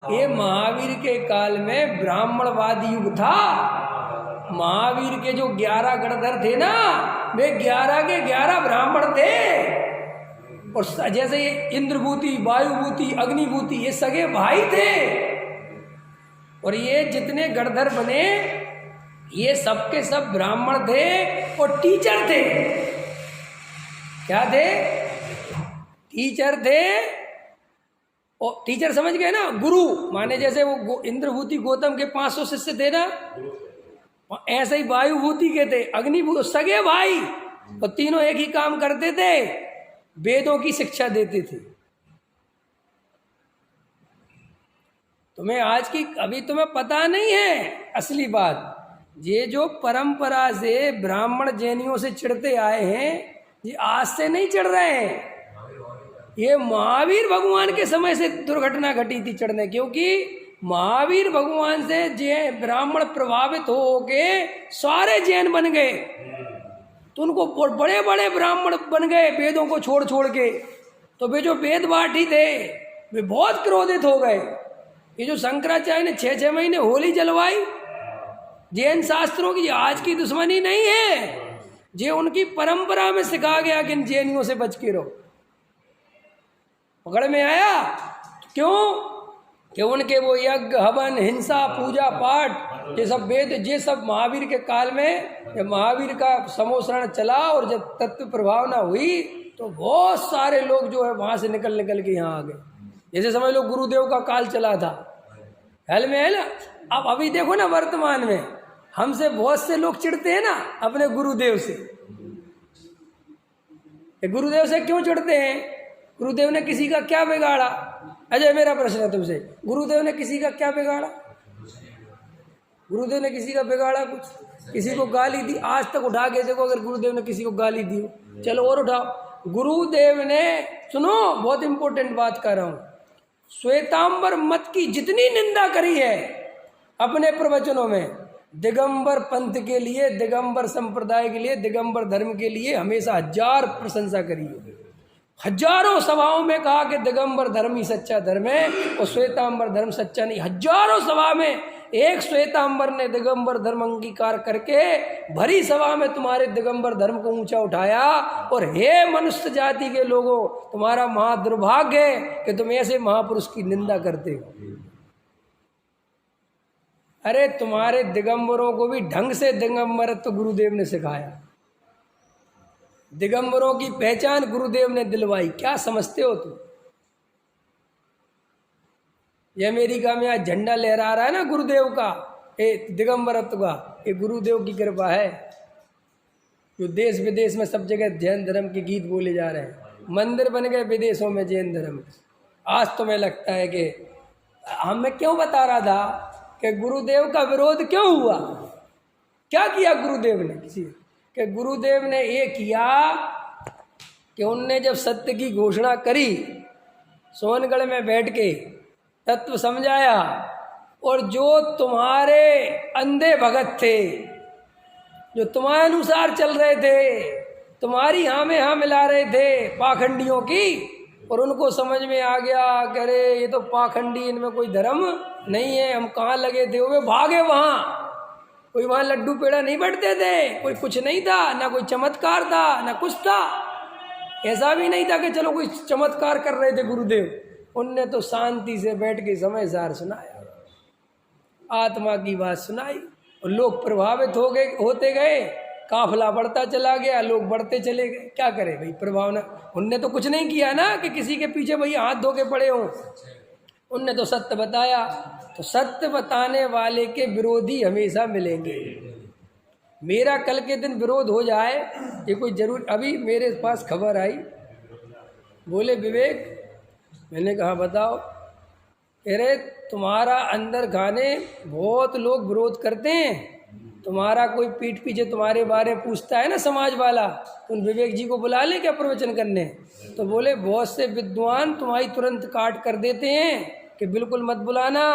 ये महावीर के काल में ब्राह्मणवादी युग था। महावीर के जो 11 गणधर थे ना, वे 11 के 11 ब्राह्मण थे। और जैसे ये इंद्रभूति, वायुभूति, अग्निभूति, ये सगे भाई थे। और ये जितने गणधर बने, ये सबके सब ब्राह्मण थे और टीचर थे। क्या थे? टीचर थे। और टीचर समझ गए ना, गुरु माने जैसे वो इंद्रभूति गौतम के 500 शिष्य थे ना, ऐसे ही वायुभूति के थे, अग्निभूति, सगे भाई। और तीनों एक ही काम करते थे, वेदों की शिक्षा देते थे। तुम्हें आज की अभी तुम्हें पता नहीं है असली बात। ये जो परंपरा से ब्राह्मण जैनियों से चिढ़ते आए हैं, ये आज से नहीं चिढ़ रहे हैं। ये महावीर भगवान के समय से दुर्घटना घटी थी चढ़ने, क्योंकि महावीर भगवान से जैन ब्राह्मण प्रभावित हो के सारे जैन बन गए। तो उनको बड़े बड़े ब्राह्मण बन गए वेदों को छोड़ छोड़ के। तो वे जो वेदवाठी थे वे बहुत क्रोधित हो गए। ये जो शंकराचार्य ने 6-6 महीने होली जलवाई, जैन शास्त्रों की आज की दुश्मनी नहीं है, ये उनकी परंपरा में सिखा गया कि इन जैनियों से बच के रहो। पकड़ में आया क्यों? कि उनके वो यज्ञ, हवन, हिंसा, पूजा पाठ, ये सब वेद, ये सब महावीर के काल में जब महावीर का समोसरण चला और जब तत्व प्रभावना हुई तो बहुत सारे लोग जो है वहां से निकल निकल के यहाँ आ गए। जैसे समझ लो गुरुदेव का काल चला था, हल में है ना। अब अभी देखो ना, वर्तमान में हमसे बहुत से लोग चिढ़ते हैं ना अपने गुरुदेव से। गुरुदेव से क्यों चिढ़ते हैं? गुरुदेव ने किसी का क्या बिगाड़ा? अजय, मेरा प्रश्न है तुमसे, गुरुदेव ने किसी का क्या बिगाड़ा? गुरुदेव ने किसी का बिगाड़ा कुछ? किसी को गाली दी? आज तक उठा के देखो अगर गुरुदेव ने किसी को गाली दी हो। चलो और उठाओ। गुरुदेव ने, सुनो बहुत इंपॉर्टेंट बात कर रहा हूं, श्वेतांबर मत की जितनी निंदा करी है अपने प्रवचनों में, दिगंबर पंथ के लिए, दिगंबर संप्रदाय के लिए, दिगंबर धर्म के लिए हमेशा 1000 प्रशंसा करी है। हजारों सभाओं में कहा कि दिगंबर धर्म ही सच्चा धर्म है और श्वेतांबर धर्म सच्चा नहीं। हजारों सभा में एक श्वेतांबर ने दिगंबर धर्म अंगीकार करके भरी सभा में तुम्हारे दिगंबर धर्म को ऊंचा उठाया। और हे मनुष्य जाति के लोगों, तुम्हारा महादुर्भाग्य है कि तुम ऐसे महापुरुष की निंदा करते हो। अरे तुम्हारे दिगंबरों को भी ढंग से दिगंबरत्व गुरुदेव ने सिखाया। दिगंबरों की पहचान गुरुदेव ने दिलवाई। क्या समझते हो तुम? ये अमेरिका में आज झंडा लहरा रहा है ना गुरुदेव का, ये दिगंबरत्व का, ये गुरुदेव की कृपा है। जो देश विदेश में सब जगह जैन धर्म के गीत बोले जा रहे हैं, मंदिर बन गए विदेशों में जैन धर्म। आज तुम्हें लगता है कि मैं क्यों बता रहा था कि गुरुदेव का विरोध क्यों हुआ? क्या किया गुरुदेव ने? किसी कि गुरुदेव ने ये किया कि उनने जब सत्य की घोषणा करी, सोनगढ़ में बैठ के तत्व समझाया, और जो तुम्हारे अंधे भगत थे, जो तुम्हारे अनुसार चल रहे थे, तुम्हारी हाँ में हाँ मिला रहे थे पाखंडियों की, और उनको समझ में आ गया कि अरे ये तो पाखंडी, इनमें कोई धर्म नहीं है, हम कहाँ लगे थे, वे भागे वहाँ। कोई वहाँ लड्डू पेड़ा नहीं बढ़ते थे, कोई कुछ नहीं था, ना कोई चमत्कार था ना कुछ था। ऐसा भी नहीं था कि चलो कोई चमत्कार कर रहे थे गुरुदेव। उनने तो शांति से बैठ के समय सार सुनाया, आत्मा की बात सुनाई, और लोग प्रभावित हो गए, होते गए, काफिला बढ़ता चला गया, लोग बढ़ते चले गए। क्या करे भाई, प्रभावना। उनने तो कुछ नहीं किया ना कि किसी के पीछे भाई हाथ धो के पड़े हों। उनने तो सत्य बताया। तो सत्य बताने वाले के विरोधी हमेशा मिलेंगे। मेरा कल के दिन विरोध हो जाए ये कोई जरूर। अभी मेरे पास खबर आई, बोले विवेक, मैंने कहा बताओ। अरे तुम्हारा अंदर गाने बहुत लोग विरोध करते हैं, तुम्हारा कोई पीठ पीछे तुम्हारे बारे में पूछता है ना समाज वाला, उन विवेक जी को बुला ले क्या प्रवचन करने? तो बोले बहुत से विद्वान तुम्हारी तुरंत काट कर देते हैं कि बिल्कुल मत बुलाना,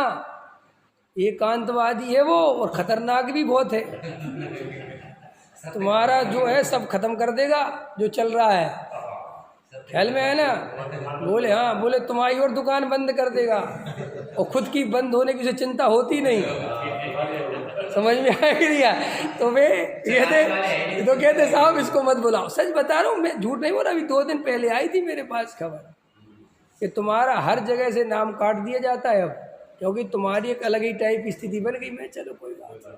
एकांतवादी है वो और खतरनाक भी बहुत है, तुम्हारा जो है सब खत्म कर देगा जो चल रहा है। ख्याल में है ना? बोले हाँ, बोले तुम्हारी और दुकान बंद कर देगा। और खुद की बंद होने की उसे चिंता होती नहीं। समझ में आया कि नहीं आया? तो वे कहते साहब इसको मत बुलाओ। सच बता रहा हूँ, मैं झूठ नहीं बोल रहा। अभी 2 दिन पहले आई थी मेरे पास खबर कि तुम्हारा हर जगह से नाम काट दिया जाता है अब, क्योंकि तुम्हारी एक अलग ही टाइप की स्थिति बन गई। मैं चलो कोई बात नहीं,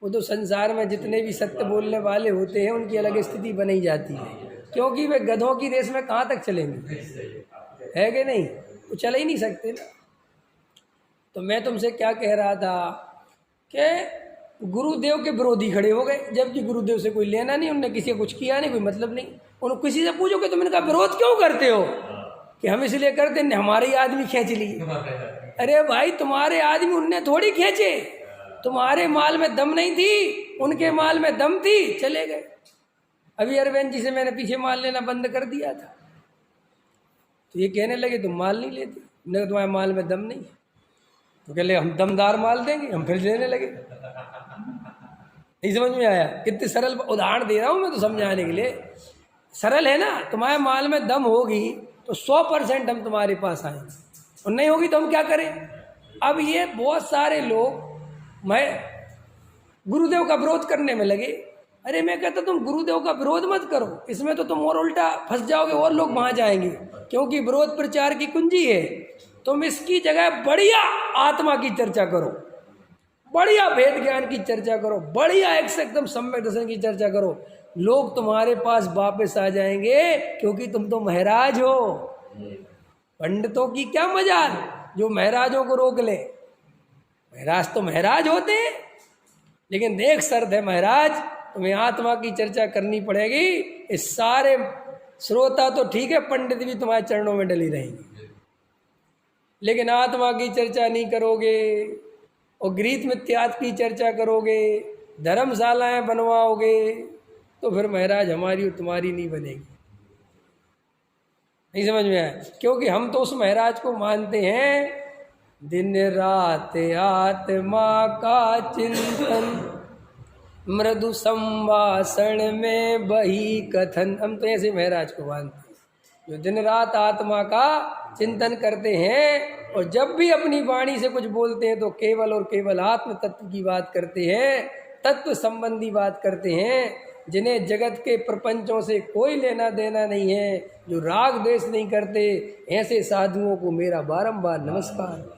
वो तो संसार में जितने भी सत्य बोलने वाले होते हैं उनकी अलग स्थिति बनी जाती है, क्योंकि वे गधों की रेस में कहाँ तक चलेंगे, है कि नहीं? वो चल ही नहीं सकते ना। तो मैं तुमसे क्या कह रहा था कि गुरुदेव के विरोधी खड़े हो गए, जबकि गुरुदेव से कोई लेना नहीं, उनने किसी को कुछ किया नहीं, कोई मतलब नहीं। उन्होंने किसी से पूछो कि तुम इनका विरोध क्यों करते हो, कि हम इसलिए करते हैं हमारे ही आदमी खींच लिए। अरे भाई तुम्हारे आदमी उनने थोड़ी खींचे, तुम्हारे माल में दम नहीं थी, उनके माल में दम थी, चले गए। अभी अरविंद जी से मैंने पीछे माल लेना बंद कर दिया था, तो ये कहने लगे तुम माल नहीं लेते, मैंने कहा तुम्हारे माल में दम नहीं है। तो कह ले हम दमदार माल देंगे, हम फिर लेने लगे। नहीं समझ में आया? कितने सरल उदाहरण दे रहा हूँ मैं तो समझाने के लिए। सरल है ना, तुम्हारे माल में दम होगी तो 100% हम तुम्हारे पास आएंगे, और नहीं होगी तो हम क्या करें? अब ये बहुत सारे लोग मैं गुरुदेव का विरोध करने में लगे। अरे मैं कहता तुम गुरुदेव का विरोध मत करो, इसमें तो तुम और उल्टा फंस जाओगे और लोग वहां जाएंगे, क्योंकि विरोध प्रचार की कुंजी है। तुम इसकी जगह बढ़िया आत्मा की चर्चा करो, बढ़िया भेद ज्ञान की चर्चा करो, बढ़िया एकदम सम्यक दर्शन की चर्चा करो। लोग तुम्हारे पास वापस आ जाएंगे, क्योंकि तुम तो महाराज हो। पंडितों की क्या मजाल जो महाराजों को रोक ले। महाराज तो महाराज होते हैं, लेकिन एक शर्त है महाराज, तुम्हें आत्मा की चर्चा करनी पड़ेगी। इस सारे श्रोता तो ठीक है, पंडित भी तुम्हारे चरणों में डली रहेंगे, लेकिन आत्मा की चर्चा नहीं करोगे और गीत मिथ्यात्व की चर्चा करोगे, धर्मशालाएं बनवाओगे, तो फिर महाराज हमारी और तुम्हारी नहीं बनेगी। नहीं समझ में आया? क्योंकि हम तो उस महाराज को मानते हैं दिन रात आत्मा का चिंतन, मृदु संभाषण में बही कथन। हम तो ऐसे महाराज को मानते हैं जो दिन रात आत्मा का चिंतन करते हैं, और जब भी अपनी वाणी से कुछ बोलते हैं तो केवल और केवल आत्म तत्व की बात करते हैं, तत्व संबंधी बात करते हैं, जिन्हें जगत के प्रपंचों से कोई लेना देना नहीं है, जो राग द्वेष नहीं करते। ऐसे साधुओं को मेरा बारंबार नमस्कार।